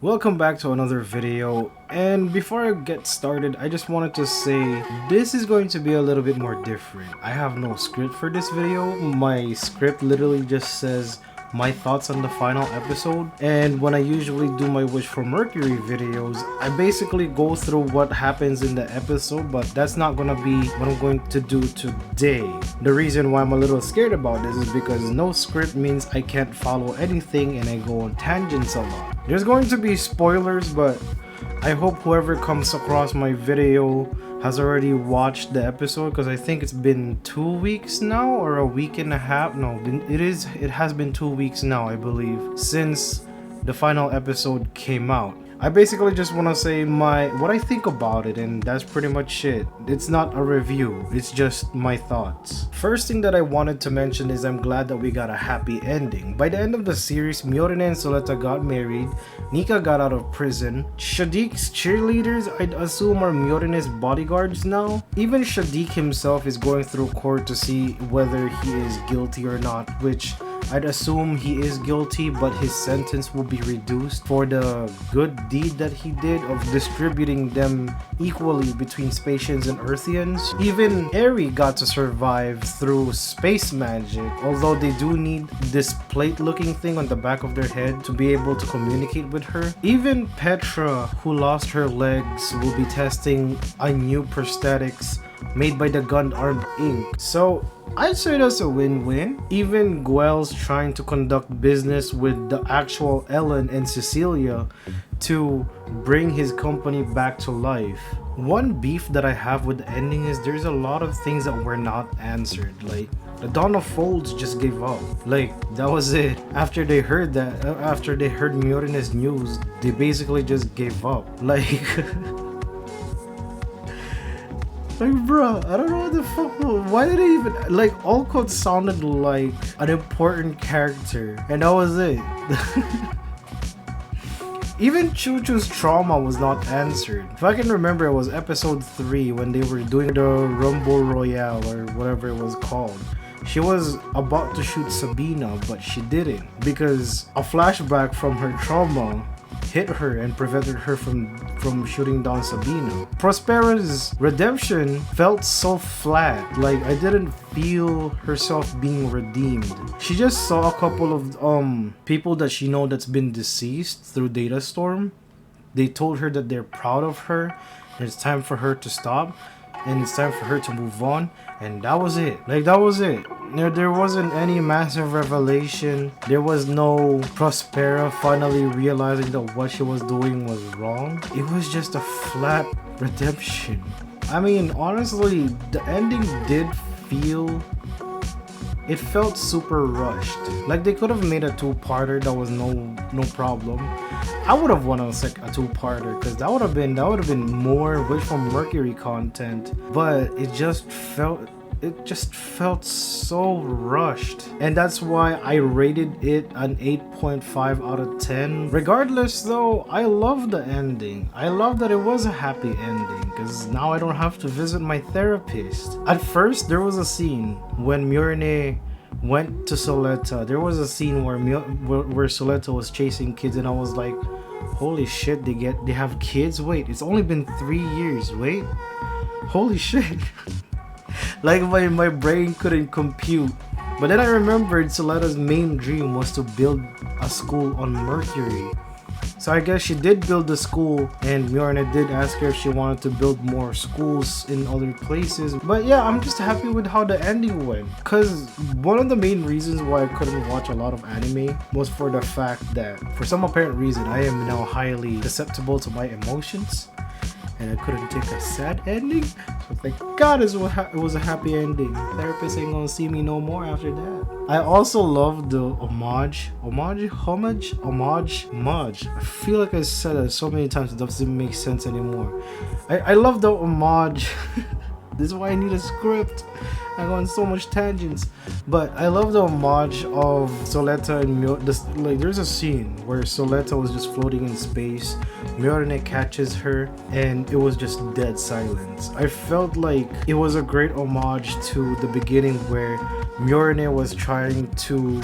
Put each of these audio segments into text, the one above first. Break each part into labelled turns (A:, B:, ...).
A: Welcome back to another video, and before I get started I just wanted to say this is going to be a little bit more different. I have no script for this video. My script literally just says my thoughts on the final episode, and when I usually do my Wish for Mercury videos I basically go through what happens in the episode, but that's not gonna be what I'm going to do today. The reason why I'm a little scared about this is because no script means I can't follow anything and I go on tangents a lot. There's going to be spoilers, but I hope whoever comes across my video has already watched the episode, because I think it's been 2 weeks now or a week and a half. No, it has been 2 weeks now, I believe, since the final episode came out. I basically just want to say what I think about it, and that's pretty much it. It's not a review, it's just my thoughts. First thing that I wanted to mention is I'm glad that we got a happy ending. By the end of the series, Miorine and Soleta got married, Nika got out of prison, Shadik's cheerleaders I'd assume are Miorine's bodyguards now. Even Shadik himself is going through court to see whether he is guilty or not, which I'd assume he is guilty, but his sentence will be reduced for the good deed that he did of distributing them equally between Spatians and Earthians. Even Eri got to survive through space magic, although they do need this plate looking thing on the back of their head to be able to communicate with her. Even Petra, who lost her legs, will be testing a new prosthetics made by the Gun-Armed Inc. So I'd say that's a win-win. Even Guel's trying to conduct business with the actual Ellen and Cecilia to bring his company back to life. One beef that I have with the ending is there's a lot of things that were not answered. Like, the Dawn of Folds just gave up. Like, that was it. After they heard Miorine's news, they basically just gave up. Like like, bro, I don't know what the fuck. Why did they even like? Olcott sounded like an important character, and that was it. Even Chuchu's trauma was not answered. If I can remember, it was episode 3 when they were doing the Rumble Royale or whatever it was called. She was about to shoot Sabina, but she didn't because a flashback from her trauma hit her and prevented her from shooting down Sabina. Prospera's redemption felt so flat. Like, I didn't feel herself being redeemed. She just saw a couple of people that she know that's been deceased through Datastorm. They told her that they're proud of her and it's time for her to stop and it's time for her to move on, and that was it. Like, that was it. There wasn't any massive revelation. There was no Prospera finally realizing that what she was doing was wrong. It was just a flat redemption. I mean, honestly, the ending did feel... It felt super rushed. Like, they could have made a 2-parter. That was no problem. I would have wanted a 2-parter because that would have been more Wish from Mercury content. But it just felt so rushed, and that's why I rated it an 8.5 out of 10. Regardless though, I love the ending. I love that it was a happy ending because now I don't have to visit my therapist. At first there was a scene when Miorine went to Soleta. There was a scene where Soleta was chasing kids, and I was like, holy shit, they have kids? Wait, it's only been 3 years. Wait, holy shit. Like, my brain couldn't compute. But then I remembered Soleta's main dream was to build a school on Mercury. So I guess she did build the school, and Miorine did ask her if she wanted to build more schools in other places. But yeah, I'm just happy with how the ending went. Because one of the main reasons why I couldn't watch a lot of anime was for the fact that, for some apparent reason, I am now highly susceptible to my emotions. And I couldn't take a sad ending. So thank God it was a happy ending. Therapist ain't gonna see me no more after that. I also love the homage. I feel like I said it so many times it doesn't make sense anymore. I love the homage. This is why I need a script. I go on so much tangents. But I love the homage of Soleta and like, there's a scene where Soleta was just floating in space. Miorine catches her, and it was just dead silence. I felt like it was a great homage to the beginning where Miorine was trying to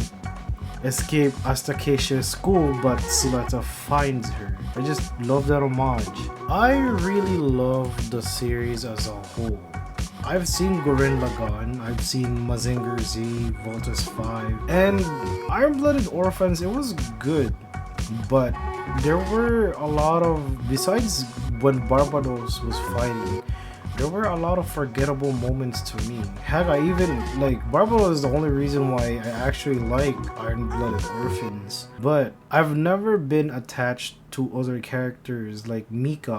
A: escape Astakacia's school, but Suleta finds her. I just love that homage. I really love the series as a whole. I've seen Gurren Lagann, I've seen Mazinger Z, Voltus 5, and Iron-Blooded Orphans, it was good, but there were a lot of, besides when Barbados was fighting, there were a lot of forgettable moments to me. Heck, I even, like, Barbados is the only reason why I actually like Iron-Blooded Orphans, but I've never been attached to other characters like Mika.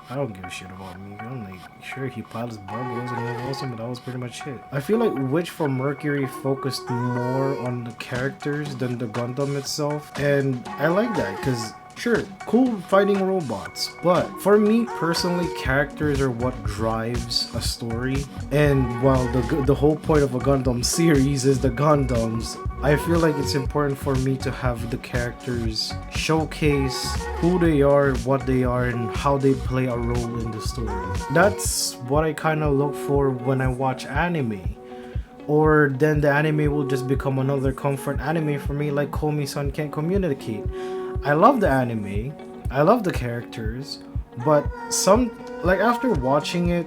A: I don't give a shit about Mika. I'm like, sure, he pilots Barbados and he was awesome, but that was pretty much it. I feel like Witch from Mercury focused more on the characters than the Gundam itself, and I like that because sure, cool fighting robots, but for me personally, characters are what drives a story. And while the whole point of a Gundam series is the Gundams, I feel like it's important for me to have the characters showcase who they are, what they are, and how they play a role in the story. That's what I kind of look for when I watch anime. Or then the anime will just become another comfort anime for me, like Komi-san Can't Communicate. I love the anime, I love the characters, but like after watching it,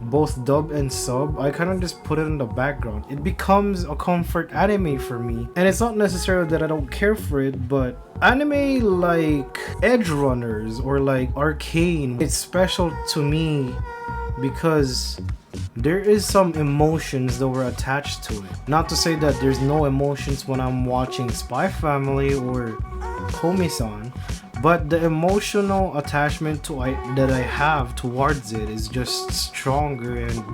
A: both dub and sub, I kind of just put it in the background. It becomes a comfort anime for me, and it's not necessarily that I don't care for it, but anime like Edge Runners or like Arcane, it's special to me because there is some emotions that were attached to it. Not to say that there's no emotions when I'm watching Spy Family or Komi-san, but the emotional attachment that I have towards it is just stronger and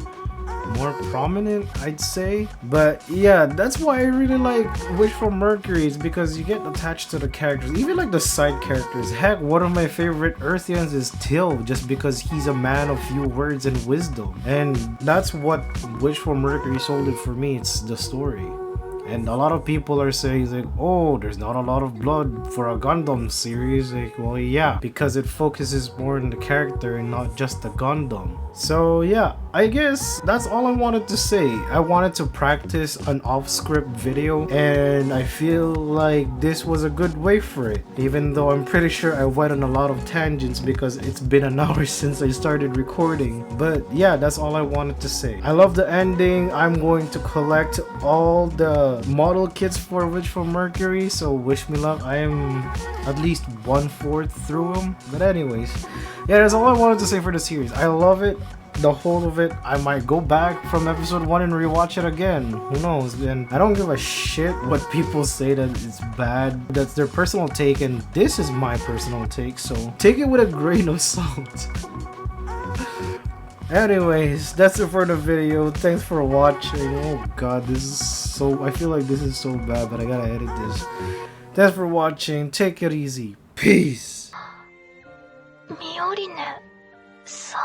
A: more prominent, I'd say. But yeah, that's why I really like Witch from Mercury, is because you get attached to the characters, even like the side characters. Heck, one of my favorite Earthians is Till, just because he's a man of few words and wisdom, and that's what Witch from Mercury sold it for me. It's the story. And a lot of people are saying like, oh, there's not a lot of blood for a Gundam series. Like, well, yeah, because it focuses more on the character and not just the Gundam. So yeah, I guess that's all I wanted to say. I wanted to practice an off-script video, and I feel like this was a good way for it, even though I'm pretty sure I went on a lot of tangents because it's been an hour since I started recording. But yeah, that's all I wanted to say. I love the ending. I'm going to collect all the model kits for Witch from Mercury, so wish me luck. I am at least 1/4 through them. But anyways, yeah, that's all I wanted to say for the series. I love it, the whole of it. I might go back from episode 1 and rewatch it again. Who knows? And I don't give a shit what people say that it's bad. That's their personal take, and this is my personal take, so take it with a grain of salt. Anyways, that's it for the video. Thanks for watching. Oh god, this is so... I feel like this is so bad, but I gotta edit this. Thanks for watching. Take it easy. Peace. ミオリネさん